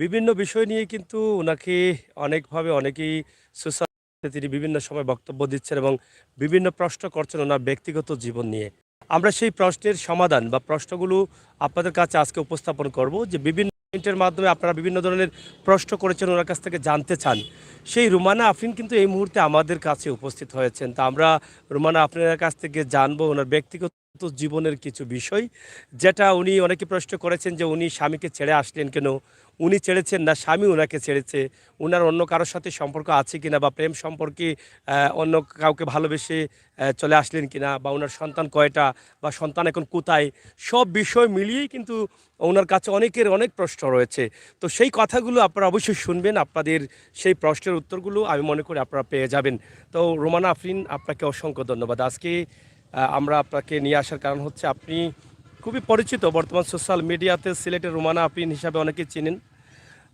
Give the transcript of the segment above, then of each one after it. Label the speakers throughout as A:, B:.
A: বিভিন্ন বিষয় নিয়ে কিন্তু উনাকে অনেকভাবে অনেকেই সোশ্যাল মিডিয়াতে তিনি বিভিন্ন সময় বক্তব্য দিচ্ছেন এবং বিভিন্ন প্রশ্ন করছেন ওনার ব্যক্তিগত জীবন নিয়ে। আমরা সেই প্রশ্নের সমাধান বা প্রশ্নগুলো আপনাদের কাছে আজকে উপস্থাপন করব যে বিভিন্ন পয়েন্টের মাধ্যমে আপনারা বিভিন্ন ধরনের প্রশ্ন করেছেন ওনার কাছ থেকে জানতে চান। সেই রুমানা আফরিন কিন্তু এই মুহূর্তে আমাদের কাছে উপস্থিত হয়েছেন। তা আমরা রুমানা আফরিনের কাছ থেকে জানবো ওনার ব্যক্তিগত জীবনের কিছু বিষয়, যেটা উনি অনেকে প্রশ্ন করেছেন যে উনি স্বামীকে ছেড়ে আসলেন কেন? উনি ছেড়েছেন না স্বামী উনাকে ছেড়েছে? উনার অন্য কারো সাথে সম্পর্ক আছে কিনা বা প্রেম সম্পর্কে অন্য কাউকে ভালোবেসে চলে আসলেন কিনা? বা উনার সন্তান কয়টা? বা সন্তান এখন কোথায়? সব বিষয় মিলিয়েই কিন্তু ওনার কাছে অনেকের অনেক প্রশ্ন রয়েছে। তো সেই কথাগুলো আপনারা অবশ্যই শুনবেন। আপনাদের সেই প্রশ্নের উত্তরগুলো আমি মনে করি আপনারা পেয়ে যাবেন। তো রোমানা আফরিন, আপনাকে অসংখ্য ধন্যবাদ। আজকে আমরা আপনাকে নিয়ে আসার কারণ হচ্ছে আপনি খুবই পরিচিত বর্তমান সোশ্যাল মিডিয়াতে সিলেটের রোমানা আফরিন হিসাবে অনেকেই চিনেন।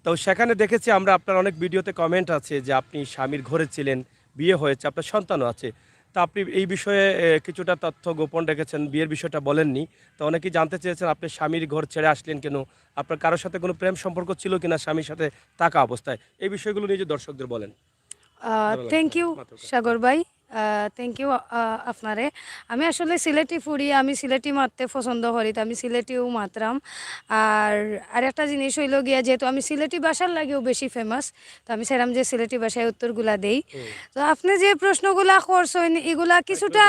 A: তো সেখানে দেখেছি আমরা আপনার অনেক ভিডিওতে কমেন্ট আছে যে আপনি স্বামীর ঘরে ছিলেন, বিয়ে হয়েছে, আপনার সন্তানও আছে। তা আপনি এই বিষয়ে কিছুটা তথ্য গোপন রেখেছেন, বিয়ের বিষয়টা বলেননি। তো অনেকেই জানতে চেয়েছেন আপনি স্বামীর ঘর ছেড়ে আসলেন কেন? আপনার কারোর সাথে কোনো প্রেম সম্পর্ক ছিল কিনা স্বামীর সাথে থাকা অবস্থায়? এই বিষয়গুলো নিয়ে যে দর্শকদের বলেন। ধন্যবাদ।
B: থ্যাংক ইউ
A: মাত্র
B: সাগর ভাই, থ্যাংক ইউ আপনারে। আমি আসলে সিলেটি ফুড়ি, আমি সিলেটি মারতে পছন্দ করি, তো আমি সিলেটিও মাতরাম। আর আরেকটা জিনিস হইল গিয়া, যেহেতু আমি সিলেটি ভাষার লাগেও বেশি ফেমাস, তো আমি সেরাম যে সিলেটি ভাষায় উত্তরগুলা দেই। তো আপনি যে প্রশ্নগুলা করছেন এগুলা কিছুটা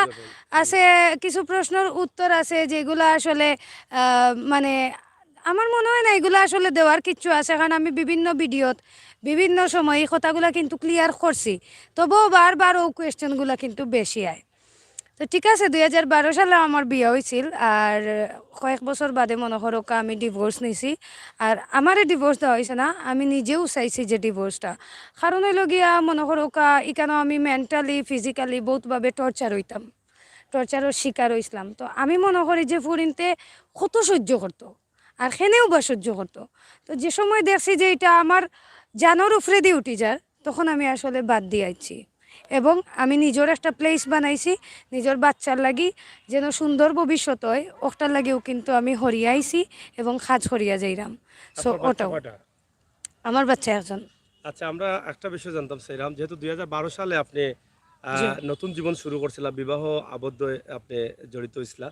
B: আছে, কিছু প্রশ্নের উত্তর আছে যেগুলা আসলে মানে আমার মনে হয় না এগুলো আসলে দেওয়ার কিচ্ছু আছে, কারণ আমি বিভিন্ন ভিডিওত বিভিন্ন সময় এই কথাগুলো কিন্তু ক্লিয়ার করছি, তবুও বারবার ও কোয়েশ্চেনগুলো কিন্তু বেশি আয়। তো ঠিক আছে, 2012 সালে আমার বিয়ে হয়েছিল, আর কয়েক বছর বাদে মনে করো আমি ডিভোর্স নিছি। আর আমারে ডিভোর্স দেওয়া হয়েছে না, আমি নিজেও চাইছি যে ডিভোর্সটা, কারণ হইল গিয়া মনে করো এখানেও আমি মেন্টালি ফিজিক্যালি বহুতভাবে টর্চার হইতাম, টর্চারের শিকার হইছিলাম। তো আমি মনে করি যে ফুরিনতে কত সহ্য করতো, আর খেনেও বা সহ্য করতো। তো যে সময় দেখছি যে এটা আমার জানোর উপরে দিয়ে উঠি যার, তখন আমি আসলে বাদ দিয়ে আইছি এবং আমি নিজের একটা প্লেস বানাইছি নিজের বাচ্চার লাগি, যেন সুন্দর ভবিষ্যৎ হয় ওটার লাগেও কিন্তু আমি হরিয়াইছি এবং খাজ হরিয়া যাইরাম। সো
A: আপনার বাচ্চা
B: ওটাও
A: কয়টা?
B: আমার বাচ্চা একজন।
A: আচ্ছা, আমরা একটা বিষয় জানতাম চাইলাম, যেহেতু 2012 সালে আপনি
B: জি।
A: নতুন জীবন শুরু করছিলেন, বিবাহ আবদ্ধ হয়ে আপনি জড়িত হইছিলা।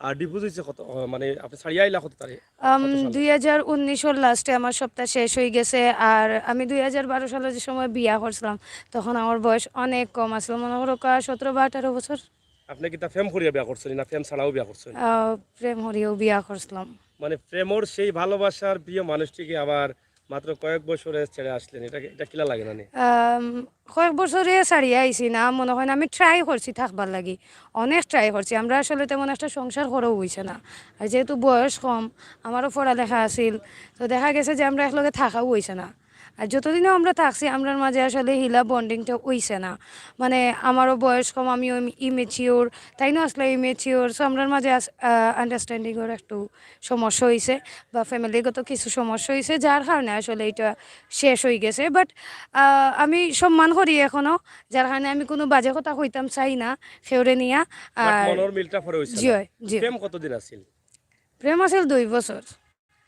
A: আর ডিভোর্স হইছে কত মানে আপনি ছাড়িয়ে আইলা কত সালে?
B: 2019-এর লাস্টে আমার সপ্তাহ শেষ হয়ে গেছে। আর আমি 2012 সালে যে সময় বিয়া করছিলাম তখন আমার বয়স অনেক কম আসলো, মনে করো 17 বা 18 বছর।
A: আপনি কি তা ফেম করিয়া বিয়া করছেন না ফেম ছাড়াও বিয়া করছেন?
B: প্রেম হরিয়েও বিয়া করছিলাম।
A: মানে প্রেমর সেই ভালোবাসার প্রিয় মানুষটিকে আবার মাত্র কয়েক বছরে ছেড়ে আসলেন, এটা কিলা লাগে না নি?
B: আম, কয়েক বছরে ছাড়িয়ে আইছি না, মনে হয় না, আমি ট্রাই করছি থাকবার লাগি, অনেক ট্রাই করছি। আমরা আসলে তেমন একটা সংসার করেও হইছে না, আর যেহেতু বয়স কম, আমারও পড়ালেখা আছিল, তো দেখা গেছে যে আমরা একলগে থাকাও হইছে না। আর যতদিনও আমরা থাকছি আমরার মাঝে আসলে হিলা বন্ডিংটা হইছে না, মানে আমারও বয়স কম, আমিও ইমেচিওর, তাই না আসলে ইমেচিওর। সো আমরার মাঝে আন্ডারস্ট্যান্ডিংয়ের একটু সমস্যা হয়েছে বা ফ্যামিলিগত কিছু সমস্যা হয়েছে, যার কারণে আসলে এটা শেষ হয়ে গেছে। বাট আমি সম্মান করি এখনো, যার কারণে আমি কোনো বাজে কথা কইতাম চাই না সেওরে নিয়া।
A: বাট
B: আর
A: মনের মিলটা পরে হইছে
B: জি
A: না।
B: হয়,
A: তো
B: জি।
A: প্রেম কতদিন আছিল?
B: প্রেম আছিল 2 বছর,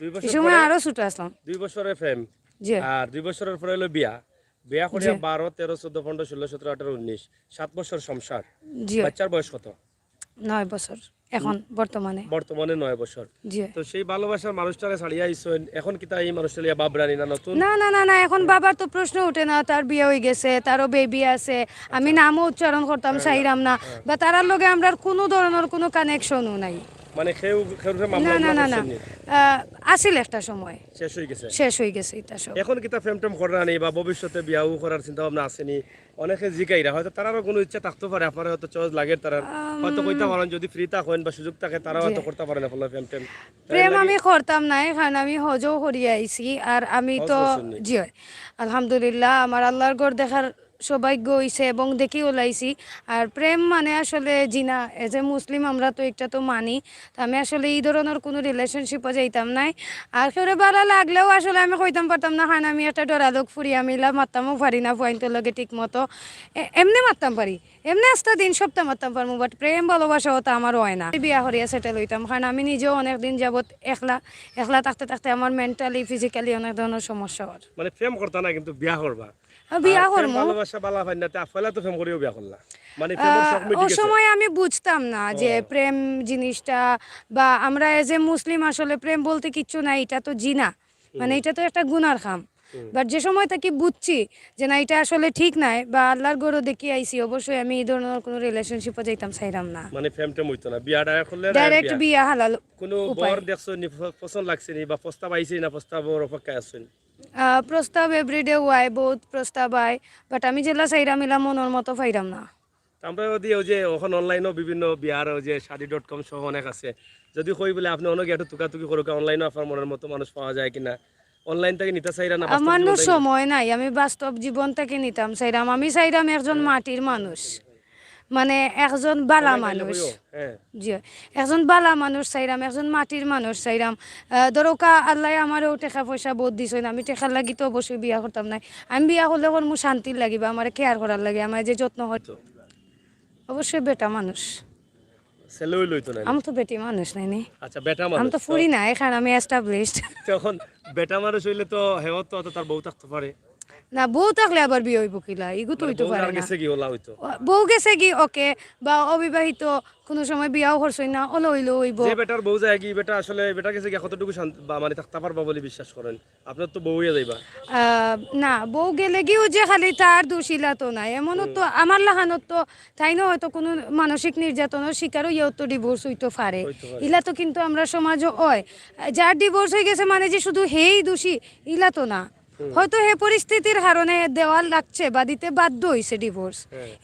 A: দুই
B: এই
A: বছর
B: সময়
A: পরে
B: আরো ছোট আসলাম।
A: 2 বছরের প্রেম।
B: জি।
A: আর 2 বছরের পরে হলো বিয়া। বিয়া
B: জি।
A: করিয়া 12, 13, 14, 15, 16, 17, 18, 19, 7 বছর সংসার।
B: জি হয়।
A: বাচ্চার বয়স কত?
B: 9 বছর এখন বর্তমানে।
A: বর্তমানে 9 বছর।
B: জি।
A: তো সেই ভালোবাসার মানুষটাকে ছাড়িয়ে আইসেন, এখন কি তা এই মানুষটা লিয়া বাবরানি না নতুন?
B: না না না না, এখন বাবার তো প্রশ্ন ওঠে না, তার বিয়ে হয়ে গেছে, তারও বেবি আছে, আমি
A: আচ্ছা।
B: নামও উচ্চারণ করতাম
A: হ্যাঁ,
B: চাইরাম না,
A: হ্যাঁ।
B: বা তারার লগে আমরা কোনো ধরনের কোনো কানেকশনও নাই।
A: মানে কেউ
B: না
A: মামলা
B: না
A: উমলা
B: না না,
A: করছেন নি?
B: আসিল একটা সময়,
A: শেষ হয়ে গেছে।
B: শেষ হয়ে গেছে এটা সব।
A: এখন কি তা প্রেম টেম করার নেই বা ভবিষ্যতে বিয়াও করার চিন্তা ভাবনা আসেনি? অনেকে জিগাইরা হয়তো তারারও কোনো ইচ্ছা থাকতে পারে, আপনার হয়তো চয়েস লাগে তারার, হয়তো কইতে পারেন যদি ফ্রি থাকেন বা সুযোগ থাকে তারাও
B: জি।
A: হয়তো করতে পারেন আপনার প্রেম টেম। তাই
B: প্রেম
A: লাগি
B: আমি করতাম নাই, কারণ আমি হজও করিয়া আইছি। আর আমি
A: হজ
B: তো
A: করছেন নি?
B: জি হয়, আলহামদুলিল্লাহ আমার আল্লাহর ঘর দেখার সৌভাগ্য হইছে এবং দেখি ওলাইছি। আর প্রেম মানে আসলে জিনা, এজ এ মুসলিম আমরা তো একটা তো মানি, তো আমি আসলে এই ধরনের কোনো রিলেশনশিপও যাইতাম নাই। আর কেউ ভালো লাগলেও আসলে আমি কইতাম পারতাম না, কারণ আমি একটা ডরা লোক ফুরিয়া মিলা মারতামও পারি না পয়েন্টের লগে ঠিক মতো। এমনি মারতাম পারি, এমনি আস্তা দিন সপ্তাহ মারতাম পারবো, বাট প্রেম ভালোবাসা হতো আমার হয় না। বিয়া করিয়া সেটেল হইতাম, কারণ আমি নিজেও অনেক দিন যাবত একলা একলা থাকতে থাকতে আমার মেন্টালি ফিজিক্যালি অনেক ধরনের সমস্যা হয়।
A: মানে প্রেম করতা না কিন্তু বিয়া করবা।
B: বিয়া
A: আর প্রেম
B: করবো
A: ভালোবাসা বালা হয় না, তে আফালা তো প্রেম করিও বিয়া করলা, মানে প্রেমের শখ মিটে
B: ও
A: গেছে।
B: সময় আমি বুঝতাম না যে প্রেম জিনিসটা, বা আমরা এজ এ মুসলিম আসলে প্রেম বলতে কিচ্ছু নাই, এটা তো জিনা, মানে এটা তো একটা গুনার খাম। বাট যে সময় থেকে বুঝছি যে না এটা আসলে ঠিক নাই, বা আল্লাহর গরু দেখি আইছি, অবশ্যই আমি এই ধরনের কোনো রিলেশনশিপে যাইতাম চাইরাম না।
A: মানে প্রেম টেম হইতো না, বিয়া ডায়া করলে না
B: ডাইরেক্ট
A: বিয়া।
B: বিয়া হালাল
A: কোনো
B: উপায়।
A: বর দেখছো নি, পছন্দ লাগছে নি, বা প্রস্তাব আইছে না, প্রস্তাবর অপেক্ষায় আছেন?
B: প্রস্তাব এভরিডে ওয়াই, বহুত প্রস্তাব আয়, বাট আমি যেলা চাইরাম এলা মনের মতো পাইরাম না।
A: তা আমরা যদি ওই যে এখন অনলাইনেও বিভিন্ন বিয়ার ওই যে শাদি.com সহ অনেক আছে, যদি কই বলে আপনি অনেক একটু তুকাতুকি করুক, অনলাইনে আপনার মনের মতো মানুষ পাওয়া যায় কিনা, অনলাইন থেকে নিতে চাইরা না বাস্তব
B: আমার
A: জীবন থেকে?
B: সময় নাই, আমি বাস্তব জীবন থেকে নিতাম চাইরাম। আমি চাইরাম একজন মাটির মানুষ, মানে একজন বালা
A: সময় পাইলে
B: মানুষ।
A: কইও, হ্যাঁ।
B: জি, একজন বালা মানুষ চাইরাম, একজন মাটির মানুষ চাইরাম। ধরোকা আল্লাহ আমারও টাকা পয়সা বহুত দিছে না, আমি টাকার লাগি তো অবশ্যই বিয়া করতাম না। আমি বিয়া করলে মোৰ শান্তির লাগিবা, আমার কেয়ার করার লাগে, আমার যে যত্ন হয়,
A: তো
B: অবশ্যই বেটা মানুষ।
A: ছেলে হইল হইতো না।
B: আমি তো বেটি মানুষ নাই নি,
A: আচ্ছা, বেটা
B: আমি
A: মানুষ
B: তো ফুরি না, এখানে আমি এস্টাবলিশড।
A: তখন বেটা মানুষ হইলে তো হেওয়াত তো তার বউ থাকতে পারে
B: না, বউ থাকলে আবার বিয়ে হইব কিলা, এগু তো
A: মানে
B: হইতে
A: বউ
B: পারে
A: আর
B: না।
A: গেছে কি ওলা হইতো।
B: বউ গেছে কি ওকে, বা অবিবাহিত কোনো সময় বিয়াও করছই না, ওলো হইলো হইব।
A: যে বেটার বউ যায় কি, বেটা আসলে বেটা গেছে কি কতটুকু বা মানে থাকতে পারবা বলে বিশ্বাস করেন? আপনার তো বউ হইয়া যাইবা।
B: না, বউ গেলে গিয়েও যে খালি তার দোষিলা তো নাই, এমনও তো আমার লাহানত তো তাই না, হয়তো কোনো মানসিক নির্যাতনের শিকারও ইয়েও তো ডিভোর্স হইতে পারে।
A: হইতে পারে।
B: ইলা তো কিন্তু আমরা সমাজও হয়, যার ডিভোর্স হয়ে গেছে মানে যে শুধু হেই দোষী ইলা তো না, হয়তো হে পরিস্থিতির কারণে দেওয়ার লাগছে বা দিতে বাধ্য হইছে ডিভোর্স,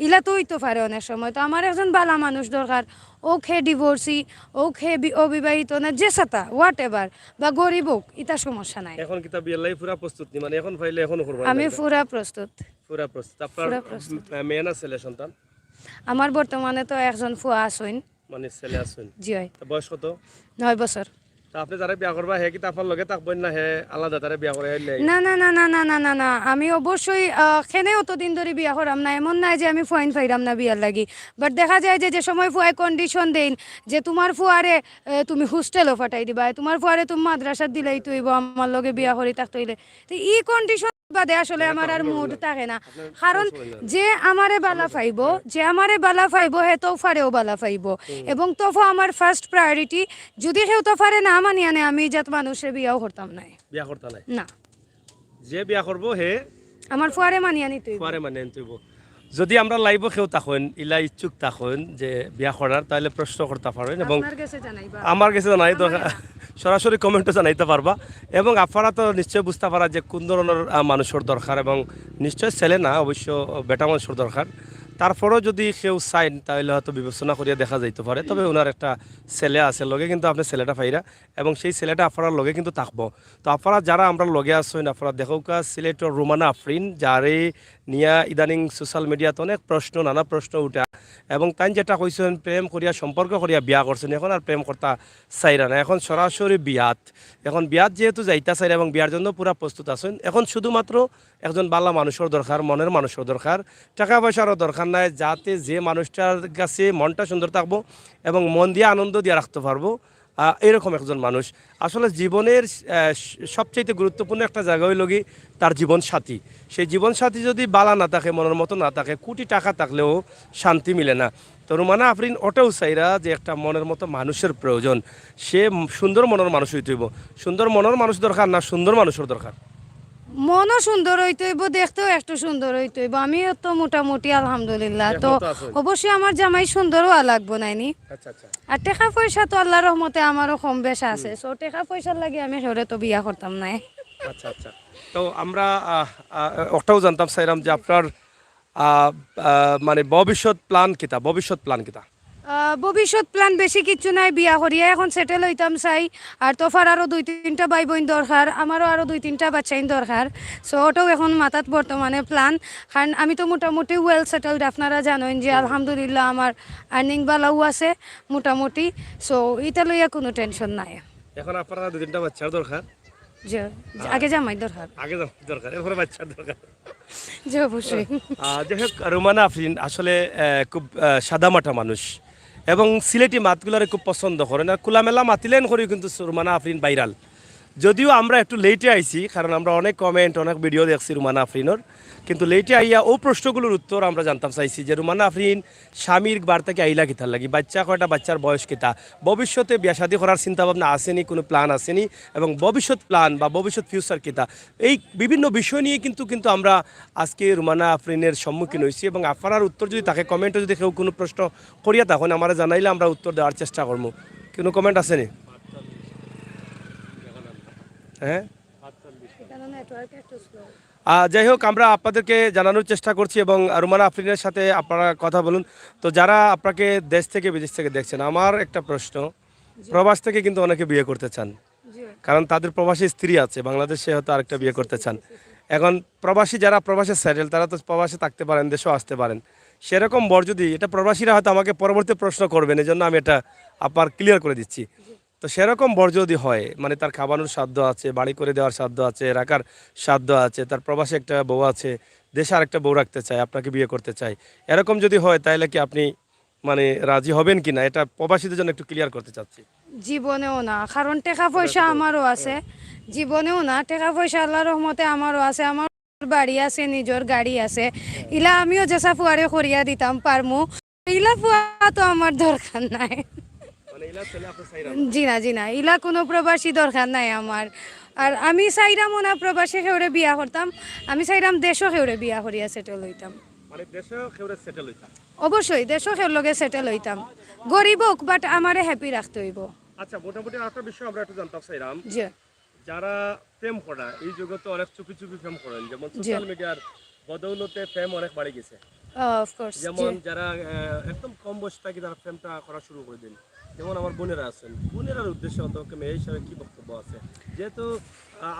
B: ইলা তো হইতে পারে অনেক সময়। তো আমার একজন বালা মানুষ দরকার, ও খে ডিভোর্সি, ও খে অবিবাহিত না, যে সাতা হোয়াট এভার, বা গরিব হোক, এটা সমস্যা নাই।
A: এখন কিতাব বিয়ের লাই পুরা প্রস্তুত নি, মানে এখন ফাইলে এখনো করবা?
B: আমি পুরা প্রস্তুত।
A: পুরা প্রস্তুত। আপনার
B: পুরা প্রস্তুত।
A: মেয়ে না ছেলে সন্তান?
B: আমার বর্তমানে তো একজন ফুয়া আসইন।
A: মানে ছেলে আছেন?
B: জি হয়,
A: তা বয়স কত?
B: 9 বছর।
A: তা আপনি যারা বিয়া করবা হে কি আপনার লগে থাকবেন না হে আলাদা তারা বিয়া করে আইলে?
B: না না না না না না না না, আমি অবশ্যই খেনে অতদিন ধরে বিয়া করাম না, এমন নাই যে আমি ফুয়াইন ফাইরাম না বিয়ার লাগি। বাট দেখা যায় যে যে সময় ফুয়াই কন্ডিশন দেন যে তোমার ফুয়ারে তুমি হোস্টেলও ফাটাই দিবা, তোমার ফুয়ারে তুমি মাদ্রাসাত দিলেই তুইব আমার লগে বিয়া করি থাকতে হইলে, তো এই কন্ডিশন বাদে আসলে আমার আর মুড থাকে না। কারণ যে আমারে বালা ফাইব, যে আমারে বালা ফাইব হে তোফারেও বালা ফাইব, এবং তোফা আমার ফার্স্ট প্রায়োরিটি। যদি কেউ তোফারে না মানি আনে, আমি জাত মানুষের বিয়াও করতাম নাই।
A: বিয়া করতে নাই?
B: না,
A: যে বিয়া করব হে
B: আমার ফুয়ারে মানি আনি তুই।
A: পরে মানে আনতেইব। যদি আমরা লাইভ কেউ থাকুন ইলা ইচ্ছুক থাকুন যে বিয়া করার, তাহলে প্রশ্ন করতে পারেন এবং
B: আপনার কাছে জানাইবা।
A: আমার কাছে জানাই দরকার, সরাসরি কমেন্টে জানাইতে পারবা। এবং আপনারা তো নিশ্চয় বুঝতে পারা যে কোন ধরনের মানুষের দরকার, এবং নিশ্চয় ছেলে না, অবশ্য বেটা মানুষের দরকার। তারপরেও যদি কেউ চাইন তাহলে হয়তো বিবেচনা করিয়া দেখা যাইতে পারে। তবে ওনার একটা ছেলে আছে লগে, কিন্তু আপনি ছেলেটা পাইরা, এবং সেই ছেলেটা আপনার লগে কিন্তু থাকবো। তো আপনারা যারা আমরা লগে আসেন, আপনারা দেখোকা সিলেটের রুমানা আফরিন, যারে নিয়া ইদানিং সোশ্যাল মিডিয়াতে অনেক প্রশ্ন, নানা প্রশ্ন উঠা, এবং তাই যেটা কইছেন প্রেম করিয়া সম্পর্ক করিয়া বিয়া করছেন, এখন আর প্রেম করতা চাইরা না, এখন সরাসরি বিয়াত। এখন বিয়াত যেহেতু যাইতা চাইরা এবং বিয়ার জন্য পুরা প্রস্তুত আছেন, এখন শুধুমাত্র একজন বালা মানুষের দরকার, মনের মানুষের দরকার, টাকা পয়সারও দরকার নাই, যাতে যে মানুষটার কাছে মনটা সুন্দর থাকবো এবং মন দিয়ে আনন্দ দিয়ে রাখতে পারবো, এরকম একজন মানুষ। আসলে জীবনের সবচেয়ে গুরুত্বপূর্ণ একটা জায়গা হইল কি তার জীবন সাথী। সেই জীবন সাথী যদি বালা না থাকে, মনের মতো না থাকে, কোটি টাকা থাকলেও শান্তি মিলে না। তো রুমানা আফরিন ওটাও চাইরা যে একটা মনের মতো মানুষের প্রয়োজন, সে সুন্দর মনের মানুষ হইতে হইব। সুন্দর মনের মানুষ দরকার না সুন্দর মানুষের দরকার?
B: মনও সুন্দর হইতে হইব, দেখতেও একটু সুন্দর হইতে হইব। আমিও তো মোটামুটি আলহামদুলিল্লাহ, তো
A: একমত আছেন?
B: অবশ্যই আমার জামাই সুন্দরও লাগবো নাইনি।
A: আচ্ছা আচ্ছা।
B: আর টাকা পয়সা তো আল্লাহর রহমতে আমারও কম বেশ আছে, সো টাকা পয়সার লাগে আমি হেরে তো বিয়া করতাম না।
A: আচ্ছা আচ্ছা। তো আমরা ওটাও জানতাম চাইলাম যে আপনার মানে ভবিষ্যৎ প্ল্যান কিতা, ভবিষ্যৎ প্ল্যান কিতা?
B: ভবিষ্যৎ প্ল্যান বেশি কিছু নাই, বিয়া করিয়া এখন সেটেল হইতাম চাই। আর তোফার আরও 2-3টা ভাই বোন দরকার, আমারও আরও 2-3টা বাচ্চাইন দরকার। সো ওটাও এখন মাথাত বর্তমানে প্ল্যান, কারণ আমি তো মোটামুটি ওয়েল সেটেলড। আপনারা জানেন যে আলহামদুলিল্লাহ আমার আর্নিং বালাও আছে মোটামুটি, সো এটা লইয়া কোনো টেনশন নাই।
A: এখন আপনারা 2-3টা বাচ্চার দরকার?
B: যে আগে জামাই দরকার।
A: আগে দরকার, এরপরে বাচ্চার দরকার।
B: জি অবশ্যই।
A: যাই হোক, রুমানা আফরিন আসলে খুব সাদামাটা মানুষ এবং সিলেটি মাতগুলারে খুব পছন্দ করে না, খোলামেলা মাতিলেন করেও কিন্তু রুমানা আফরিন ভাইরাল। যদিও আমরা একটু লেটে আইছি, কারণ আমরা অনেক কমেন্ট অনেক ভিডিও দেখছি রুমানা আফরিনের, কিন্তু লেটে আইয়া ও প্রশ্নগুলোর উত্তর আমরা জানতাম চাইছি যে রুমানা আফরিন স্বামীর বার থেকে আইলা কিতার লাগি, বাচ্চা কয়টা, বাচ্চার বয়স কিতা, ভবিষ্যতে বিয়া শাদী করার চিন্তাভাবনা আসেনি, কোনো প্ল্যান আসেনি, এবং ভবিষ্যৎ প্ল্যান বা ভবিষ্যৎ ফিউচার কিতা, এই বিভিন্ন বিষয় নিয়ে কিন্তু আমরা আজকে রুমানা আফরিনের সম্মুখীন হয়েছি। এবং আপনার উত্তর যদি তাকে কমেন্টে যদি কেউ কোনো প্রশ্ন করিয়া তখন আমরা জানাইলে আমরা উত্তর দেওয়ার চেষ্টা করবো। কোনো কমেন্ট আসেনি? হ্যাঁ,
B: এখানে নেটওয়ার্ক একটু স্লো।
A: যাই হোক, আমরা আপনাদেরকে জানানোর চেষ্টা করছি এবং রুমানা আফরিনের সাথে আপনারা কথা বলুন। তো যারা আপনাকে দেশ থেকে বিদেশ থেকে দেখছেন, আমার একটা প্রশ্ন, প্রবাস থেকে কিন্তু অনেকে বিয়ে করতে চান,
B: জি
A: কারণ তাদের প্রবাসী স্ত্রী আছে, বাংলাদেশে হয়তো আরেকটা বিয়ে করতে চান। এখন প্রবাসী যারা প্রবাসে সেটেল, তারা তো প্রবাসে থাকতে পারেন, দেশেও আসতে পারেন। সেরকম বর যদি, এটা প্রবাসীরা হয়তো আমাকে পরবর্তী প্রশ্ন করবেন, এই জন্য আমি এটা আপনার ক্লিয়ার করে দিচ্ছি। তো সেরকম বর যদি হয়, মানে তার খাবানোর সাধ্য আছে, বাড়ি করে দেওয়ার সাধ্য আছে, রাখার সাধ্য আছে, তার প্রবাসে একটা বউ আছে, দেশে আরেকটা বউ রাখতে চায়, আপনাকে বিয়ে করতে চায়, এরকম যদি হয় তাহলে কি আপনি মানে রাজি হবেন কিনা, এটা প্রবাসীদের জন্য একটু ক্লিয়ার করতে চাচ্ছি।
B: জীবনেও না, কারণ টাকা পয়সা আমারও আছে। জীবনেও না, টাকা পয়সা আল্লাহর রহমতে আমারও আছে, আমার বাড়ি আছে, নিজের গাড়ি আছে। ইলা আমিও যেসা ফুয়ারে করিয়া দিতাম পারমু, ইলা ফুয়া তো আমার দরকার নাই।
A: মানে ইলা ছেলে আপনি চাইরা
B: জি না, জি না, ইলা কোনো প্রবাসী দরকার নাই আমার। আর আমি চাইরাম না প্রবাসী খেউরে বিয়া করতাম, আমি চাইরাম দেশও খেউরে বিয়া করিয়া সেটেল হইতাম।
A: মানে দেশেও কেউরে সেটেল হইতা।
B: অবশ্যই দেশও খেউর লগে সেটেল হইতাম, গরিব হোক বাট আমারে হ্যাপি রাখতে হইব।
A: আচ্ছা, মোটামুটি আরেকটা বিষয় আমরা একটু জানতে চাইলাম,
B: জি
A: যারা প্রেম করা এই জগতে অনেক চুপি চুপি প্রেম করেন, যেমন সোশ্যাল মিডিয়ার বদৌলতে প্রেম অনেক বাড়ি গেছে।
B: অফকোর্স।
A: যেমন যারা একদম কম বয়স থেকে যারা প্রেমটা করা শুরু করে দিন, যেমন আমার বোনেরা আছেন, বোনেরার উদ্দেশ্যে অত মেয়ে হিসাবে কি বক্তব্য আছে? যেহেতু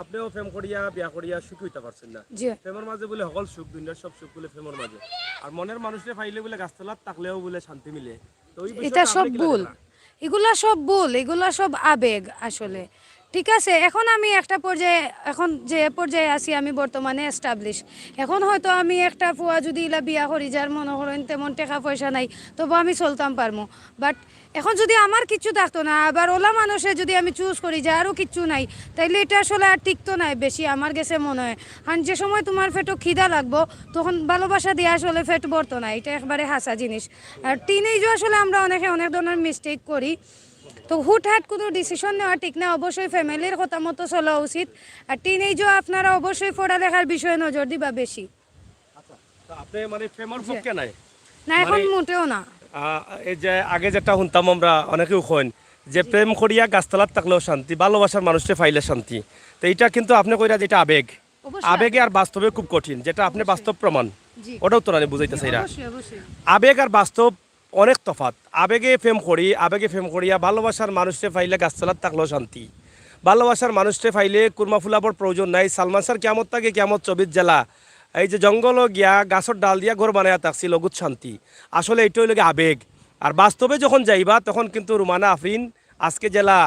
A: আপনিও প্রেম করিয়া বিয়া করিয়া সুখী হইতে পারছেন না,
B: জি
A: প্রেমের মাঝে বলে সকল সুখ, দুনিয়ার সব সুখ বলে প্রেমের মাঝে, আর মনের মানুষে পাইলে বলে গাছতলার থাকলেও বলে শান্তি মিলে। তো ওই
B: এটা
A: বিষয়টা
B: সব
A: আপনি কি
B: ভুল,
A: লাগেন না?
B: এগুলা সব ভুল, এগুলা সব আবেগ আসলে। ঠিক আছে, এখন আমি একটা পর্যায়ে, এখন যে পর্যায়ে আছি আমি বর্তমানে এস্টাবলিশ, এখন হয়তো আমি একটা ফুয়া যদি ইলা বিয়া করি যার মনে করেন তেমন টাকা পয়সা নাই, তবু আমি চলতাম পারমু। বাট এখন যদি আমার কিচ্ছু থাকতো না, আবার ওলা মানুষে যদি আমি চুজ করি যে আরও কিচ্ছু নাই, তাইলে এটা আসলে আর টিকতো নাই বেশি আমার কাছে মনে হয়। কারণ যে সময় তোমার পেটও খিদা লাগবো, তখন ভালোবাসা দিয়ে আসলে পেট ভরতো না, এটা একবারে হাসা জিনিস। আর টিনেজও আসলে আমরা অনেকে অনেক ধরনের মিস্টেক করি, তো হুটহাট কোনো ডিসিশন নেওয়া ঠিক না, অবশ্যই ফ্যামিলির কথা মতো চলা উচিত। আর টিনেজও আপনারা অবশ্যই পড়ালেখার বিষয়ে নজর দিবা বেশি।
A: আচ্ছা, তো আপনি মানে প্রেমের পক্ষে নাই?
B: না এখন মোটেও না।
A: এই যে আগে যেটা শুনতাম আমরা অনেকেও কইন যে প্রেম করিয়া গাছতলার থাকলেও শান্তি, ভালোবাসার মানুষকে পাইলে শান্তি। তো এটা কিন্তু আপনি কইরা যেটা আবেগ,
B: অবশ্যই
A: আবেগে আর বাস্তবে খুব কঠিন, যেটা আপনি বাস্তব প্রমাণ,
B: জি
A: ওটাও তো আমি বুঝাইতেছি। এরা
B: অবশ্যই অবশ্যই
A: আবেগ আর বাস্তব অনেক তফাৎ। আবেগে প্রেম করিয়া ভালোবাসার মানুষকে পাইলে গাছতলার থাকলেও শান্তি, ভালোবাসার মানুষকে পাইলে কুরমা ফুলাবর প্রয়োজন নাই। সালমান স্যার কেমত থাকে কেমত 24 জেলা, এই যে জঙ্গল গিয়া গাছর ডাল দিয়া ঘর বানায়া থাকছি লঘুত শান্তি। আসলে এইটাই লাগে আবেগ। আর বাস্তবে যখন যাইবা তখন কিন্তু রুমানা আফরিন আজকে জেলা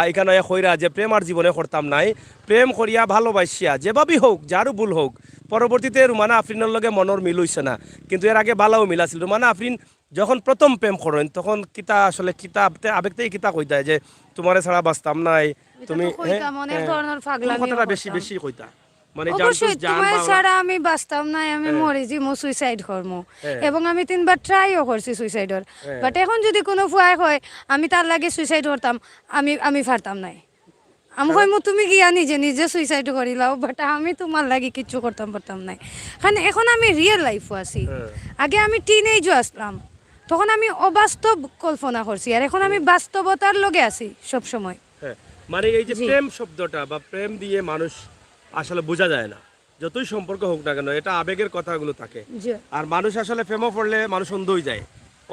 A: এখানে কইরা যে প্রেম আর জীবনে করতাম নাই, প্রেম করিয়া ভালোবাসিয়া যেভাবেই হোক, যারও ভুল হোক, পরবর্তীতে রুমানা আফরিনের লগে মনের মিল হইছে না, কিন্তু এর আগে বালাও মিল আছিল। রুমানা আফরিন যখন প্রথম প্রেম করেন তখন কিতা আসলে কিতা আবেগ থেকে কিতা কইতা যে তোমারে ছাড়া বাঁচতাম নাই, তুমি
B: অনেক ধরনের ফাগলামি
A: কথাটা বেশি বেশি কইতা, মানে
B: অবশ্যই
A: জান
B: তোমার
A: মাল-
B: ছাড়া আমি বাঁচতাম না, আমি মরে যাবো, সুইসাইড করবো। এবং আমি 3বার ট্রাইও করছি সুইসাইডর। বাট এখন যদি কোনো ফুয়াই হয় আমি তার লাগে সুইসাইড করতাম, আমি পারতাম নাই। আমি কইমু তুমি গিয়া নিজে নিজে সুইসাইড করিলাও, বাট আমি তোমার লাগি কিচ্ছু করতাম পারতাম নাই। কারণ এখন আমি রিয়েল লাইফও আছি। আগে আমি টিনেজও আসলাম, তখন আমি অবাস্তব কল্পনা করছি, আর এখন আমি বাস্তবতার লগে আছি সব সময়।
A: হ্যাঁ, মানে এই যে
B: জি।
A: প্রেম শব্দটা বা প্রেম দিয়ে মানুষ আসলে বোঝা যায় না, যতই সম্পর্ক হোক না কেন, এটা আবেগের কথাগুলো থাকে।
B: জি
A: আর মানুষ আসলে প্রেমও পড়লে মানুষ অন্ধ হয়ে যায়,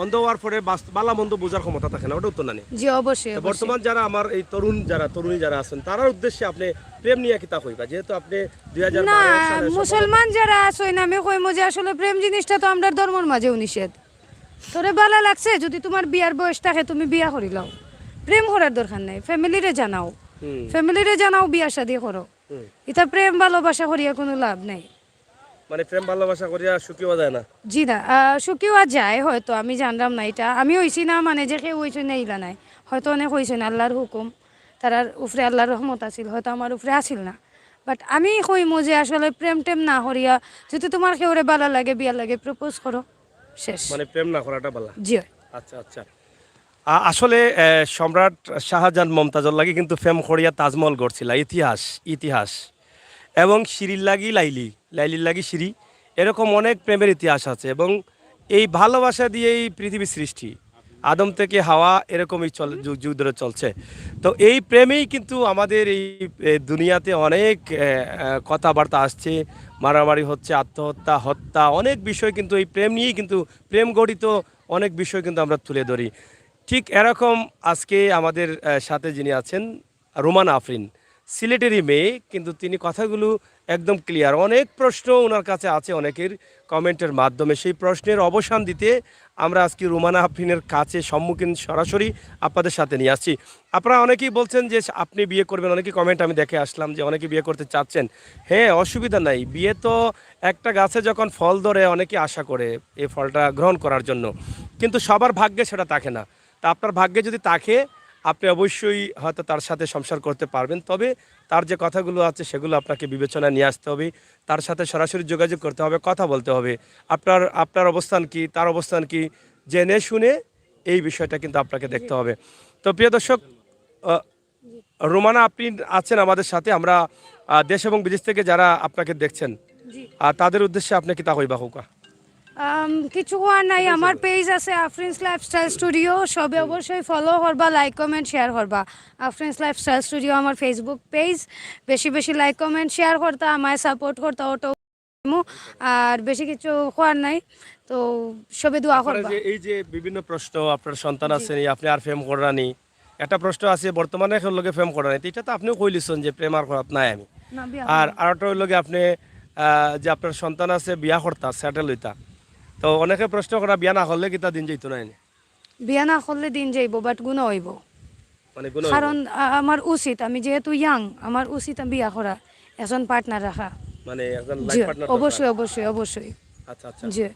A: অন্ধ হওয়ার পরে বালা মন্দ বোঝার ক্ষমতা থাকে না, ওটা উত্তর না নেই।
B: জি অবশ্যই
A: তো
B: অবশ্যই।
A: বর্তমান যারা আমার এই তরুণী যারা আছেন তার উদ্দেশ্যে আপনি প্রেম নিয়ে কিতা কইবা, যেহেতু আপনি 2012
B: না,
A: সালে
B: মুসলমান যারা আছেন আমি কইমু যে আসলে প্রেম জিনিসটা তো আমরা ধর্মের মাঝেও নিষেধ। তোরে ভালো লাগছে যদি তোমার বিয়ার বয়স থাকে তুমি বিয়া করি লও, প্রেম করার দরকার নাই, ফ্যামিলিরে জানাও, বিয়া শাদী করো। এটা প্রেম ভালোবাসা করিয়া কোনো লাভ নাই।
A: মানে প্রেম ভালোবাসা করিয়া সুখীও যায় না।
B: জি না, শুকিও যায় হয়তো, আমি জানলাম না এটা, আমি হইছি না মানে যে কেউ হইছে না ইলা নাই, হয়তো অনেক হয়েছে না, আল্লাহর হুকুম, তারার উপরে আল্লাহর রহমত আছিল, হয়তো আমার উপরে আসিল না। বাট আমি কইমু যে আসলে প্রেম টেম না করিয়া যদি তোমার কেউরে ভালো লাগে বিয়া লাগে প্রপোজ করো, শেষ।
A: মানে প্রেম না করাটা ভালো।
B: জি হয়।
A: আচ্ছা আচ্ছা। আসলে সম্রাট শাহজাহান মমতাজর লাগি কিন্তু প্রেম করিয়া তাজমহল গড়ছিল, ইতিহাস ইতিহাস। এবং সিঁড়ির লাগি লাইলি, লাইলির লাগি সিঁড়ি, এরকম অনেক প্রেমের ইতিহাস আছে। এবং এই ভালোবাসা দিয়েই পৃথিবী সৃষ্টি, আদম থেকে হাওয়া এরকমই যুগ যুগ ধরে চলছে। তো এই প্রেমেই কিন্তু আমাদের এই দুনিয়াতে অনেক কথাবার্তা আসছে, মারামারি হচ্ছে, আত্মহত্যা, হত্যা, অনেক বিষয় কিন্তু এই প্রেম নিয়েই কিন্তু, প্রেম গঠিত অনেক বিষয় কিন্তু আমরা তুলে ধরি। ঠিক এরকম আজকে আমাদের সাথে যিনি আছেন, রোমানা আফরিন, সিলেটেরই মেয়ে, কিন্তু তিনি কথাগুলো একদম ক্লিয়ার। অনেক প্রশ্ন ওনার কাছে আছে অনেকের কমেন্টের মাধ্যমে, সেই প্রশ্নের অবসান দিতে আমরা আজকে রোমানা আফরিনের কাছে সম্মুখীন সরাসরি আপনাদের সাথে নিয়ে আসছি। আপনারা অনেকেই বলছেন যে আপনি বিয়ে করবেন, অনেকেই কমেন্ট আমি দেখে আসলাম যে অনেকে বিয়ে করতে চাচ্ছেন। হ্যাঁ, অসুবিধা নাই, বিয়ে তো একটা গাছে যখন ফল ধরে অনেকে আশা করে এই ফলটা গ্রহণ করার জন্য, কিন্তু সবার ভাগ্যে সেটা থাকে না। তা আপনার ভাগ্যে যদি থাকে, আপনি অবশ্যই হয়তো তার সাথে সংসার করতে পারবেন। তবে তার যে কথাগুলো আছে সেগুলো আপনাকে বিবেচনায় নিয়ে আসতে হবে, তার সাথে সরাসরি যোগাযোগ করতে হবে, কথা বলতে হবে। আপনার আপনার অবস্থান কি, তার অবস্থান কি, জেনে শুনে এই বিষয়টা কিন্তু আপনাকে দেখতে হবে। তো প্রিয় দর্শক, আহ, রোমানা আপনি আছেন আমাদের সাথে। আমরা দেশ এবং বিদেশ থেকে যারা আপনাকে দেখছেন,
B: জি।
A: তাদের উদ্দেশ্যে আপনি কি তা হইবা হোকা?
B: কিছু হওয়ার নাই, আমার পেজ আছে আফরিনস লাইফস্টাইল স্টুডিও, সবে অবশ্যই ফলো করবা, লাইক কমেন্ট শেয়ার করবা। আফরিনস লাইফস্টাইল স্টুডিও আমার ফেসবুক পেজ, বেশি বেশি লাইক কমেন্ট শেয়ার করতা, আমায় সাপোর্ট করতা, অটো আর বেশি কিছু হওয়ার নাই। তো সবে দোয়া
A: আপনারা
B: করবা।
A: যে এই যে বিভিন্ন প্রশ্ন, আপনার সন্তান আছে নি, আপনি আর প্রেম করানি, একটা প্রশ্ন আছে বর্তমানে এখন লোকে প্রেম করানি, তো এটা তো আপনিও কইলিছেন যে প্রেম আর করাত নাই আমি।
B: না বিয়া
A: আর
B: করবা।
A: আরেকটা হইল কি, আপনি যে আপনার সন্তান আছে বিয়া করতা, সেটেল হইতা, তো অনেকে প্রশ্ন করা বিয়া না করলে কি তা দিন যাইতো না এনে?
B: বিয়া না করলে দিন যাইব, বাট গুণ হইব।
A: মানে গুণ হইব?
B: কারণ আমার উচিত, আমি যেহেতু ইয়াং, আমার উচিত বিয়া করা, একজন পার্টনার রাখা।
A: মানে একজন
B: জি,
A: লাইফ পার্টনার দরকার।
B: অবশ্যই অবশ্যই অবশ্যই।
A: আচ্ছা আচ্ছা।
B: জি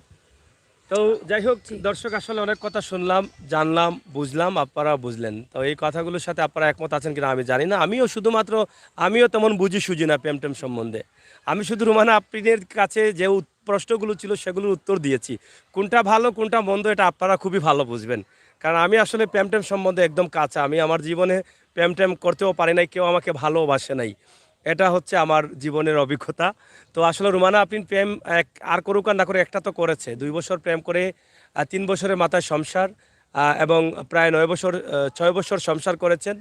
A: তো যাই হোক
B: জি
A: দর্শক, আসলে অনেক কথা শুনলাম, জানলাম, বুঝলাম, আপনারা বুঝলেন। তো এই কথাগুলোর সাথে আপনারা একমত আছেন কিনা আমি জানি না। আমিও তেমন বুঝি সুঝি না প্রেম টেম সম্বন্ধে। আমি শুধু রুমানা আফরিনের কাছে যে প্রশ্নগুলো ছিল সেগুলোর উত্তর দিয়েছি। কোনটা ভালো কোনটা মন্দ এটা আপনারা খুবই ভালো বুঝবেন। কারণ আমি আসলে প্রেম টেম সম্বন্ধে একদম কাঁচা। আমি আমার জীবনে প্রেম টেম করতেও পারি নাই, কেউ আমাকে ভালোবাসে নাই। এটা হচ্ছে আমার জীবনের অভিজ্ঞতা। তো আসলে রুমানা আপনি প্রেম আর করুক আর না করে, একটা তো করেছে, 2 বছর প্রেম করে 3 বছরের মাথায় সংসার, এবং প্রায় 9 বছর 6 বছর সংসার করেছেন।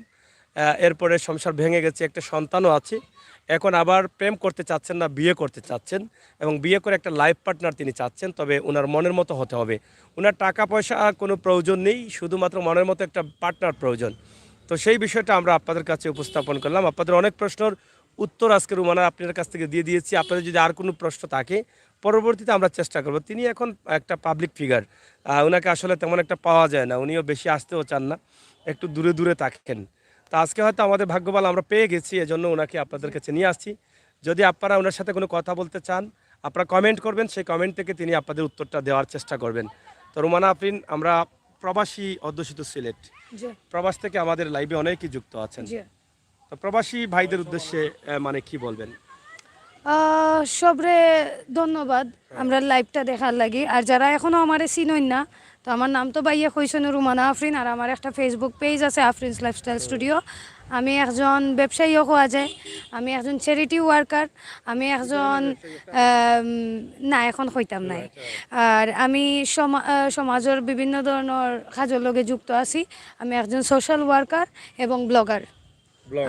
A: এরপরে সংসার ভেঙে গেছে, একটা সন্তানও আছে। এখন আবার প্রেম করতে চাচ্ছেন না, বিয়ে করতে চাচ্ছেন, এবং বিয়ে করে একটা লাইফ পার্টনার তিনি চাচ্ছেন। তবে ওনার মনের মতো হতে হবে। ওনার টাকা পয়সা কোনো প্রয়োজন নেই, শুধুমাত্র মনের মতো একটা পার্টনার প্রয়োজন। তো সেই বিষয়টা আমরা আপনাদের কাছে উপস্থাপন করলাম। আপনাদের অনেক প্রশ্নের উত্তর আজকে রুমানা আপনার কাছ থেকে দিয়ে দিয়েছি। আপনাদের যদি আর কোনো প্রশ্ন থাকে পরবর্তীতে আমরা চেষ্টা করব। তিনি এখন একটা পাবলিক ফিগার, ওনাকে আসলে তেমন একটা পাওয়া যায় না, উনিও বেশি আসতেও চান না, একটু দূরে দূরে থাকেন। তা আজকে হয়তো আমাদের ভাগ্য ভালো, আমরা পেয়ে গেছি, এজন্য ওনাকে আপনাদের কাছে নিয়ে আসছি। যদি আপনারা ওনার সাথে কোনো কথা বলতে চান, আপনারা কমেন্ট করবেন, সেই কমেন্ট থেকে তিনি আপনাদের উত্তরটা দেওয়ার চেষ্টা করবেন। তো রুমানা আফরিন, আমরা প্রবাসী অধ্যুষিত সিলেট,
B: জি
A: প্রবাস থেকে আমাদের লাইভে অনেকেই যুক্ত আছেন।
B: জি।
A: তো প্রবাসী ভাইদের উদ্দেশ্যে মানে কি বলবেন?
B: সবরে ধন্যবাদ আমরা লাইভটা দেখার লাগি। আর যারা এখনো আমারে চিনই না, তো আমার নাম তো বাইয়া কইছেন রুমানা আফরিন, আর আমার একটা ফেসবুক পেজ আছে আফরিনস লাইফস্টাইল স্টুডিও। আমি একজন ব্যবসায়ীও হওয়া যায়, আমি একজন চ্যারিটি ওয়ার্কার, আমি একজন না এখন হইতাম নাই। আর আমি সমাজের বিভিন্ন ধরনের কাজের লগে যুক্ত আছি। আমি একজন সোশ্যাল ওয়ার্কার এবং ব্লগার।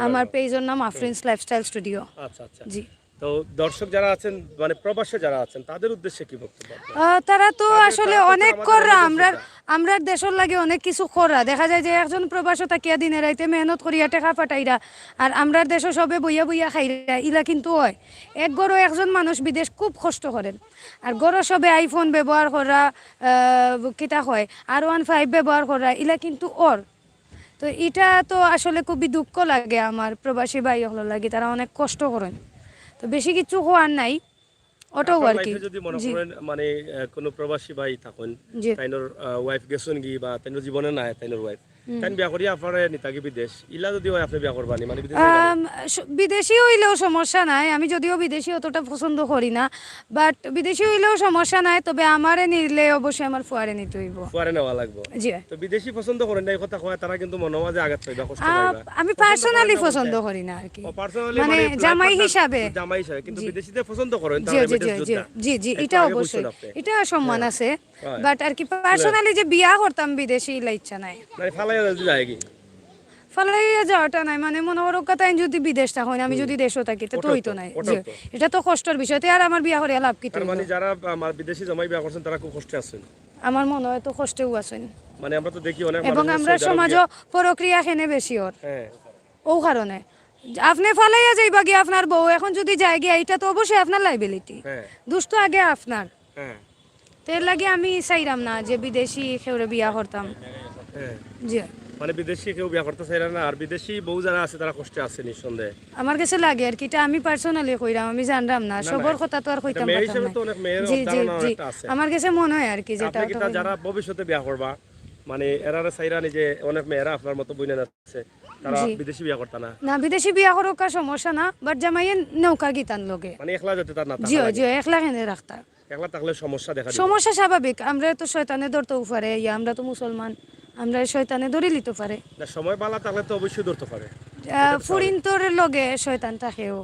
B: আমার পেজের নাম আফরিনস লাইফস্টাইল স্টুডিও।
A: আচ্ছা আচ্ছা।
B: জি।
A: তো দর্শক যারা আছেন, মানে প্রবাসে যারা আছেন, তাদের উদ্দেশ্যে কি বক্তব্য আপনার?
B: তারা তো আসলে
A: তারা তো
B: অনেক
A: আমাদের
B: করা,
A: অনেক
B: আমরা
A: উপকার।
B: আমরা দেশের লাগে অনেক কিছু করা। দেখা যায় যে একজন প্রবাস তাকিয়া দিনে রাইতে মেহনত করিয়া টেকা পাঠাইরা, আর আমরা দেশে সবে বইয়া বইয়া খাইরা, ইলা কিন্তু হয়। এক গড়ো একজন মানুষ বিদেশ খুব কষ্ট করেন, আর গড়ো সবে আইফোন ব্যবহার করা, কিতা হয় R15 ব্যবহার করা, ইলা কিন্তু ওর। তো এটা তো আসলে খুবই দুঃখ লাগে আমার প্রবাসী ভাই হলো লাগে, তারা অনেক কষ্ট করেন। তো বেশি কিছু হওয়ার নাই, ওটাও
A: আপনার
B: আর কি।
A: লাইফে যদি মনে
B: জি
A: করেন মানে কোনো প্রবাসী ভাই থাকুন,
B: জি।
A: তাইনোর ওয়াইফ গেছুন গি বা তাইনোর জীবনে নাই তাইনোর ওয়াইফ, তাইন বিয়া করিয়া আপনারে নিতাকি বিদেশ ইলা যদি হয় আপনি বিয়া করবানি মানে বিদেশ যাইবানি?
B: বিদেশি হইলেও সমস্যা নাই, আমি যদিও বিদেশি অতটা পছন্দ করি না, বাট বিদেশি হইলেও সমস্যা নাই, তবে আমারে নিলে অবশ্যই আমার ফুয়ারে নিতে হইব।
A: ফুয়ারে নেওয়া লাগবো।
B: জি।
A: তো বিদেশি পছন্দ করেন না এই কথা কয় তারা কিন্তু মনে হয় যে আঘাত পাইবা কষ্ট পাইবা।
B: আমি
A: পছন্দ করেন
B: পার্সোনালি
A: না
B: পছন্দ
A: বলতে?
B: করি না আর কি,
A: ও পার্সোনালি
B: মানে
A: মানে
B: জামাই
A: life partner,
B: হিসাবে।
A: জামাই হিসাবে কিন্তু
B: জি
A: বিদেশিতে পছন্দ করেন
B: জি
A: তারা
B: জি
A: বিদেশ
B: জি জি
A: যোদ্ধা।
B: জি জি,
A: একটু
B: এটা
A: আগে
B: অবশ্যই,
A: বলছেন আপনি।
B: এটা সম্মান
A: হ্যাঁ,
B: আছে,
A: হয়।
B: বাট আর কি পার্সোনালি যে বিয়া করতাম বিদেশি ইলা ইচ্ছা নাই।
A: মানে ফালাইয়া যদি যায় কি?
B: ফালাইয়া যাওয়াটা নাই, মানে মনে করো কথা যদি বিদেশ থাকি আমি যদি দেশও থাকি তো
A: ওটাও
B: হইতো
A: তো,
B: নাই। জি,
A: ওটাও তো।
B: এটা তো কষ্টের বিষয়, তো আর আমার বিয়া করে লাভ কি
A: তার
B: হইলো?
A: মানে যারা আমার বিদেশি জামাই বিয়া করছেন তারা খুব কষ্টে আছেন।
B: আমার মনে হয় তো কষ্টেও আছেন,
A: মানে আমরা তো দেখি অনেক
B: এবং
A: মানুষ
B: আমরা সমাজও প্রক্রিয়া খেনে বেশি ওর
A: হ্যাঁ
B: ও কারণে আপনি ফালাইয়া যাইবা গিয়ে আপনার বউ এখন যদি যায় গিয়া, এটা তো অবশ্যই আপনার লাইবিলিটি,
A: হ্যাঁ
B: দুষ্ট আগে আপনার।
A: হ্যাঁ
B: তো এর লাগে আমি চাইরাম না যে বিদেশি খেউরে বিয়া করতাম।
A: হ্যাঁ।
B: জি,
A: মানে বিদেশি কেউ বিয়া করতে চাইরা না, আর বিদেশি বউ যারা আছে তারা কষ্টে আছে নিঃসন্দেহে।
B: আমার কাছে লাগে আর কি, এটা আমি পার্সোনালি কইরাম, আমি জানরাম না,
A: না,
B: সবার কথা তো আর
A: এটা
B: কইতাম
A: মেয়ে
B: পারতাম
A: হিসেবে
B: না।
A: তো অনেক মেয়ের
B: জি জি
A: ধারণা
B: জি,
A: অনেকটা আছে।
B: আমার কাছে মনে হয় আর কি যেটা
A: আপনি কি তা যারা ভবিষ্যতে বিয়া করবা মানে এরারে চাইরা নিজে অনেক মেয়েরা আপনার মতো বইনা আছে তারা
B: জি।
A: বিদেশি বিয়া করতা না,
B: না বিদেশি বিয়া করুক আর সমস্যা না, বাট জামাইয়ে নৌকা গীতান লগে।
A: মানে একলা যেতে তার না থাকা
B: জিও
A: লাগে।
B: জিও, একলা খেনে রাখতা
A: একলা থাকলে সমস্যা দেখা দিবে।
B: সমস্যা স্বাভাবিক, আমরা তো শয়তানে ধরতেও পারে, আমরা তো মুসলমান, আমরা শয়তানে ধরে লিতে পারে।
A: না সময় বালা থাকলে তো অবশ্যই ধরতে পারে।
B: ফুরিন্তর লগে শয়তান থাকেও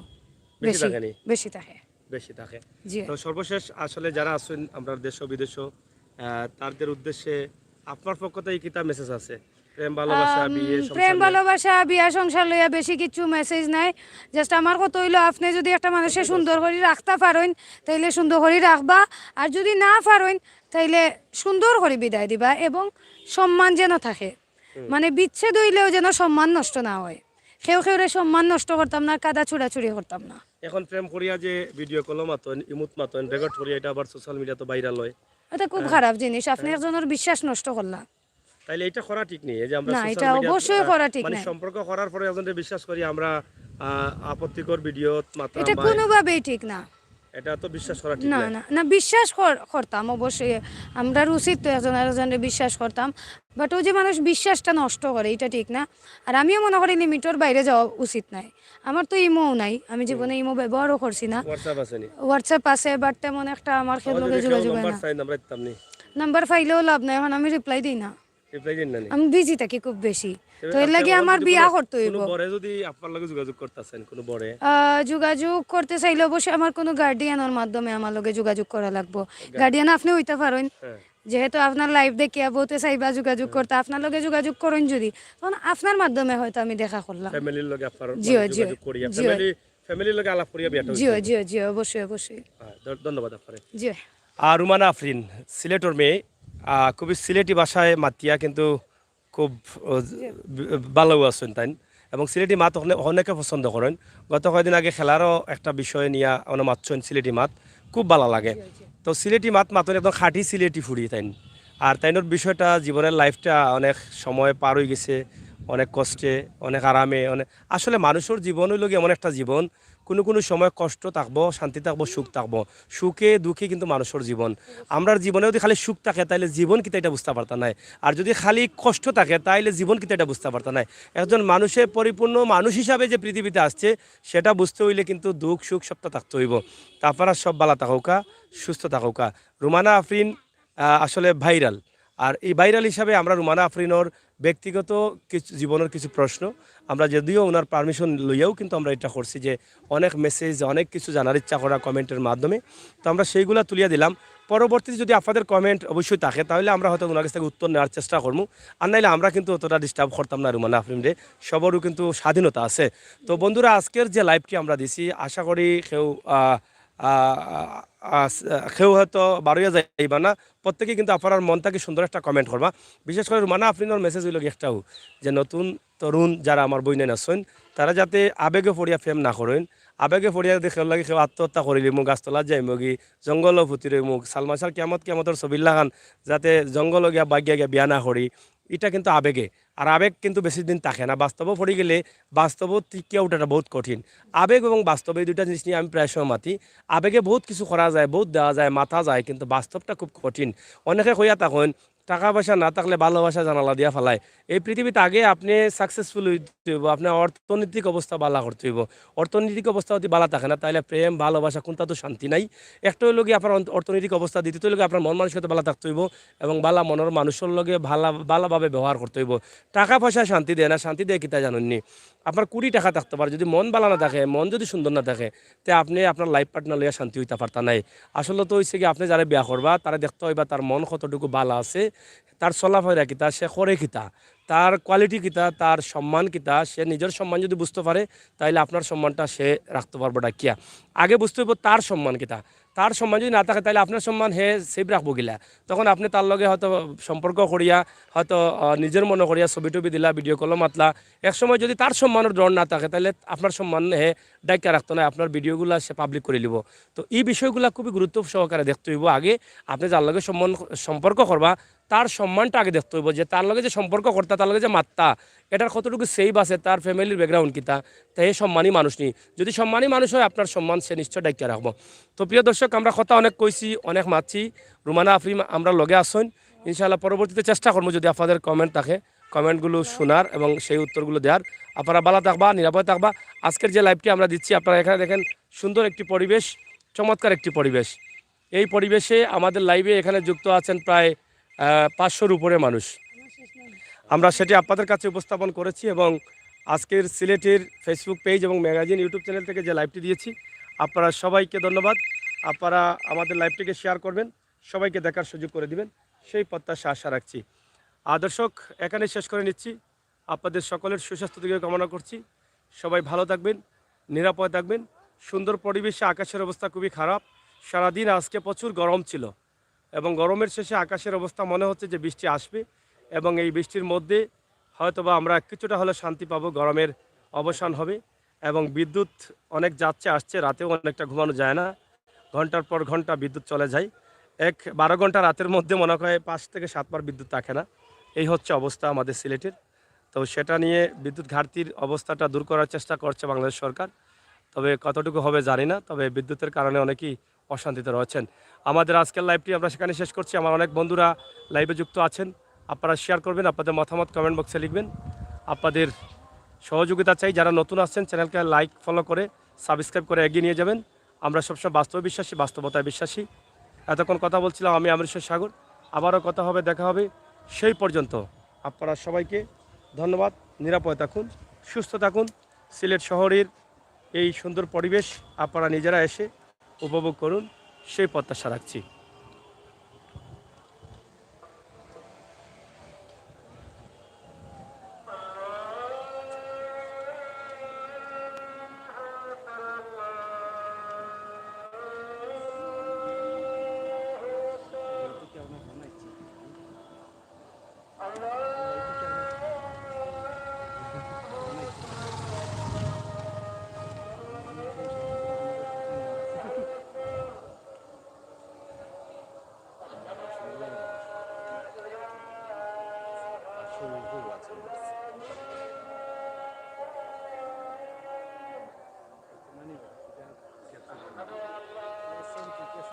A: বেশি
B: বেশি,
A: থাকেনি?
B: বেশি থাকে।
A: বেশি থাকে।
B: জি।
A: তো সর্বশেষ আসলে যারা আছেন আমরা দেশ ও বিদেশ তাদের উদ্দেশ্যে আপনার পক্ষ থেকে কি তা মেসেজ আছে? প্রেম ভালোবাসা বিয়ে
B: প্রেম
A: সংসার
B: ভালোবাসা বিয়া সংসার লইয়া বেশি কিছু মেসেজ নাই, জাস্ট আমার কথা হইলো আপনি যদি একটা মানুষের সুন্দর করে রাখতে পারেন তাইলে সুন্দর করে রাখবা, আর যদি না পারেন তাইলে সুন্দর করে বিদায় দিবা, এবং সম্মান যেন থাকে, মানে বিচ্ছেদ হইলেও যেন সম্মান নষ্ট না হয়। কেউ কেউরে সম্মান নষ্ট করতাম না, কাদা ছুড়াছুড়ি করতাম না।
A: এখন প্রেম করিয়া যে ভিডিও কল মাতন ইমুত মাতন রেকর্ড করিয়া এটা আবার সোশ্যাল মিডিয়া তো ভাইরাল হয়,
B: এটা খুব খারাপ জিনিস, আপনি একজনের বিশ্বাস নষ্ট করলাম।
A: তাইলে এটা করা ঠিক নেই। এই যে আমরা
B: না,
A: সোশ্যাল
B: এটা
A: মিডিয়া
B: অবশ্যই করা ঠিক
A: মানে
B: নাই।
A: সম্পর্ক করার পরে একজনের বিশ্বাস করি আমরা আপত্তিকর ভিডিও মাত্রা
B: এটা
A: বা
B: কোনোভাবেই ঠিক না।
A: এটা তো বিশ্বাস করা ঠিক
B: না
A: না।
B: না না, বিশ্বাস করতাম অবশ্যই, আমরা উচিত তো একজন আরেকজনের বিশ্বাস করতাম, বাট ও যে মানুষ বিশ্বাসটা নষ্ট করে এটা ঠিক না। আর আমিও মনে করি লিমিটের বাইরে যাওয়া উচিত নাই। আমার তো ইমোও নাই, আমি জীবনে ইমো ব্যবহারও করছি না।
A: হোয়াটসঅ্যাপ আছে নি?
B: হোয়াটসঅ্যাপ আছে, বাট তেমন একটা আমার
A: আমাদের
B: ক্ষেত্রে
A: যদি কেউ
B: যোগাযোগ হয়
A: নাম্বার
B: না।
A: চাই আমরা দিতাম নি,
B: নাম্বার পাইলেও লাভ নাই, এখন আমি রিপ্লাই দিই না,
A: রিপ্লাই দিন না নি।
B: আমি বিজি থাকি খুব বেশি, তো এর
A: আপনি
B: লাগে
A: এখন
B: আমার
A: যদি
B: বিয়া
A: কোনো-
B: করতে হইব।
A: কোনো বরে যদি আপনার লগে যোগাযোগ করতেছেন কোনো বরে
B: যোগাযোগ করতে চাইলে অবশ্যই আমার কোনো গার্ডিয়ানের মাধ্যমে আমার লগে যোগাযোগ করা লাগবো। গার্ডিয়ান আপনি হইতে পারেন,
A: হ্যাঁ
B: যেহেতু আপনার লাইফ দেখিয়া বলতে চাইবা যোগাযোগ করতে, আপনার লগে যোগাযোগ করেন যদি, তখন আপনার মাধ্যমে হয়তো আমি দেখা করলাম।
A: ফ্যামিলির লগে আপনার
B: জিও,
A: মানে
B: জিও,
A: যোগাযোগ করিয়া
B: জিও।
A: ফ্যামিলির লগে আলাপ করিয়া বিয়াটা
B: জিও
A: হইছে।
B: জিও জিও, অবশ্যই অবশ্যই।
A: ধন্যবাদ আপনারে।
B: জিও।
A: আর রুমানা আফরিন সিলেটর মেয়ে, খুবই সিলেটি ভাষায় মাতিয়া কিন্তু খুব ভালো আছেন তাই, এবং সিলেটি মাত অনেকে পছন্দ করেন। গত কয়েকদিন আগে খেলারও একটা বিষয় নিয়ে অনেক মাতছেন সিলেটি মাত, খুব ভালো লাগে। তো সিলেটি মাত মাতন একদম খাঁটি সিলেটি ফুড়ি তাই, আর তাইনোর বিষয়টা জীবনের লাইফটা অনেক সময় পার হয়ে গেছে, অনেক কষ্টে অনেক আরামে, অনেক আসলে মানুষের জীবন হইল এমন একটা জীবন কোনো কোনো সময় কষ্ট থাকবো, শান্তি থাকবো, সুখ থাকবো, সুখে দুঃখে কিন্তু মানুষের জীবন। আমরার জীবনে যদি খালি সুখ থাকে তাইলে জীবন কিতা এটা বুঝতে পারতাম না, আর যদি খালি কষ্ট থাকে তাইলে জীবন কিতা এটা বুঝতে পারতাম না। একজন মানুষের পরিপূর্ণ মানুষ হিসাবে যে পৃথিবীতে আসছে সেটা বুঝতে হইলে কিন্তু দুঃখ সুখ সবটা থাকতে হইব। তারপরে সব বালা থাকুকা, সুস্থ থাকুকা। রুমানা আফরিন আসলে ভাইরাল, আর এই ভাইরাল হিসাবে আমরা রুমানা আফরিনের ব্যক্তিগত কিছু জীবনের কিছু প্রশ্ন আমরা যদিও ওনার পারমিশন লইয়াও কিন্তু আমরা এটা করছি যে অনেক মেসেজ অনেক কিছু জানার ইচ্ছা করা কমেন্টের মাধ্যমে, তো আমরা সেইগুলা তুলিয়া দিলাম। পরবর্তীতে যদি আপনাদের কমেন্ট অবশ্যই থাকে তাহলে আমরা হয়তো ওনার কাছ থেকে উত্তর নেওয়ার চেষ্টা করবো, আর নাইলে আমরা কিন্তু অতটা ডিস্টার্ব করতাম না রুমানা আফরিনরে, সবারও কিন্তু স্বাধীনতা আছে। তো বন্ধুরা আজকের যে লাইভটি আমরা দিছি আশা করি কেউ হয়তো বারোয়া যাইবা না, প্রত্যেকে কিন্তু আপনার মন থেকে সুন্দর একটা কমেন্ট করবা। বিশেষ করে রুমানা আফরিনের মেসেজ হইল একটাও যে নতুন তরুণ যারা আমার বইনে আছেন তারা যাতে আবেগে পড়িয়া প্রেম না করেন, আবেগে পড়িয়া দেখে লাগে কেউ আত্মহত্যা করিলি মুখ গাছতলাত যাই মগি জঙ্গল ফুটিরে মুখ সালমাশার কেমতর ছবিল্লা খান যাতে জঙ্গল গিয়া বাগিয়া গিয়া বিয়া না করি, এটা কিন্তু আবেগে, আর আবেগ কিন্তু বেশি দিন থাকে না। বাস্তবও পড়ে গেলে বাস্তবও টিকে ওঠাটা বহুত কঠিন। আবেগ এবং বাস্তব এই দুইটা জিনিস নিয়ে আমি প্রায় সহমতি। আবেগে বহুত কিছু করা যায়, বহুত দেওয়া যায়, মাথা যায়, কিন্তু বাস্তবটা খুব কঠিন। অনেকে কইয়া তখন টাকা পয়সা না থাকলে ভালোবাসা জানালা দিয়া ফেলায়। এই পৃথিবীতে আগে আপনি সাকসেসফুল হইতে হইব, আপনার অর্থনৈতিক অবস্থা বালা করতে হইব। অর্থনৈতিক অবস্থা যদি বালা থাকে না, তাহলে প্রেম ভালোবাসা কোনটা তো শান্তি নাই। একটা হইল গিয়ে আপনার অর্থনৈতিক অবস্থা, দ্বিতীয় হইল গিয়ে আপনার মন মানসিকতা ভালো থাকতে হইব এবং বালা মনের মানুষের লগে ভালোভাবে ব্যবহার করতে হইব। টাকা পয়সা শান্তি দেয় না, শান্তি দেয় কিতা জানেননি? আপনার 20 টাকা থাকতে পারে, যদি মন ভালো না থাকে, মন যদি সুন্দর না থাকে, তে আপনি আপনার লাইফ পার্টনার লইয়া শান্তি হইতে পারতা নাই। আসলে তো হইছে কি, আপনি যারা বিয়া করবা তারা দেখতে হইবা তার মন কতটুকু ভালো আছে, তার চলাফেরা কিতা, সে করে কিতা, তার কোয়ালিটি কিতা, তার সম্মান কিতা। সে নিজের সম্মান যদি বুঝতে পারে, তাহলে আপনার সম্মানটা সে রাখতে পারবো ডাকিয়া। আগে বুঝতে হইব তার সম্মান কিতা। তার সম্মান যদি না থাকে, তাহলে আপনার সম্মান হে সেভ রাখবো গিলা। তখন আপনি তার লগে হয়তো সম্পর্ক করিয়া, হয়তো নিজের মনে করিয়া ছবি টবি দিলা, ভিডিও কলও মাতলা। একসময় যদি তার সম্মানের ধরন না থাকে, তাহলে আপনার সম্মান হে ডাইকা রাখতো না, আপনার ভিডিওগুলো সে পাবলিক করে নিব। তো এই বিষয়গুলো খুবই গুরুত্ব সহকারে দেখতে হইব। আগে আপনি যার লগে সম্পর্ক করবা, তার সম্মানটা আগে দেখতে হইব, যে তার লগে যে সম্পর্ক করতা, তার লগে যে মাত্তা, এটার কতটুকু সেভ আছে, তার ফ্যামিলির ব্যাকগ্রাউন্ড কিতা, তাই সম্মানী মানুষ নি। যদি সম্মানী মানুষ হয়, আপনার সম্মান সে নিশ্চয় ডাইকা রাখবো। তো প্রিয় দর্শক, আমরা কথা অনেক কইছি, অনেক মাতছি। রুমানা আফরিন আমরা লগে আসুন, ইনশাআল্লাহ পরবর্তীতে চেষ্টা করবো যদি আপনাদের কমেন্ট থাকে, কমেন্টগুলো শোনার এবং সেই উত্তরগুলো দেওয়ার। আপনারা ভালো থাকবা, নিরাপদ থাকবা। আজকের যে লাইভটি আমরা দিচ্ছি, আপনারা এখানে দেখেন সুন্দর একটি পরিবেশ, চমৎকার একটি পরিবেশ। এই পরিবেশে আমাদের লাইভে এখানে যুক্ত আছেন প্রায় 500-র উপরে মানুষ। আমরা সেটি আপনাদের কাছে উপস্থাপন করেছি এবং আজকের সিলেটের ফেসবুক পেজ এবং ম্যাগাজিন ইউটিউব চ্যানেল থেকে যে লাইভটি দিয়েছি, আপনারা সবাইকে ধন্যবাদ। আপনারা আমাদের লাইভটিকে শেয়ার করবেন, সবাইকে দেখার সুযোগ করে দিবেন, সেই প্রত্যাশা আশা রাখছি। দর্শক, এখানে শেষ করে নিচ্ছি। আপনাদের সকলের সুস্বাস্থ্য দিকে কামনা করছি। সবাই ভালো থাকবেন, নিরাপদ থাকবেন। সুন্দর পরিবেশে আকাশের অবস্থা খুবই খারাপ। সারাদিন আজকে প্রচুর গরম ছিল এবং গরমের শেষে আকাশের অবস্থা মনে হচ্ছে যে বৃষ্টি আসবে এবং এই বৃষ্টির মধ্যে হয়তোবা আমরা কিছুটা হলে শান্তি পাবো, গরমের অবসান হবে এবং বিদ্যুৎ অনেক যাচ্ছে আসছে, রাতেও অনেকটা ঘুমানো যায় না, ঘন্টার পর ঘন্টা বিদ্যুৎ চলে যায়। 12 ঘন্টা রাতের মধ্যে মনে হয় 5 থেকে 7 বার বিদ্যুৎ থাকে না। এই হচ্ছে অবস্থা আমাদের সিলেটের। তো সেটা নিয়ে বিদ্যুৎ ঘাটতির অবস্থাটা দূর করার চেষ্টা করছে বাংলাদেশ সরকার। তবে কতটুকু হবে জানি না, তবে বিদ্যুতের কারণে অনেকেই অশান্তিতে রয়েছেন। আমাদের আজকের লাইভটি আমরা সেখানে শেষ করছি। আমার অনেক বন্ধুরা লাইভে যুক্ত আছেন, আপনারা শেয়ার করবেন, আপনাদের মতামত কমেন্ট বক্সে লিখবেন। আপনাদের সহযোগিতা চাই। যারা নতুন আসছেন, চ্যানেলকে লাইক ফলো করে সাবস্ক্রাইব করে এগিয়ে নিয়ে যাবেন। আমরা সবসময় বাস্তবে বিশ্বাসী, বাস্তবতায় বিশ্বাসী। এতক্ষণ কথা বলছিলাম আমি আমৃশ্বর সাগর। আবারও কথা হবে, দেখা হবে। সেই পর্যন্ত আপনারা সবাইকে ধন্যবাদ। নিরাপদে থাকুন, সুস্থ থাকুন। সিলেট শহরের এই সুন্দর পরিবেশ আপনারা নিজেরা এসে উপভোগ করুন, সেই প্রত্যাশা রাখছি।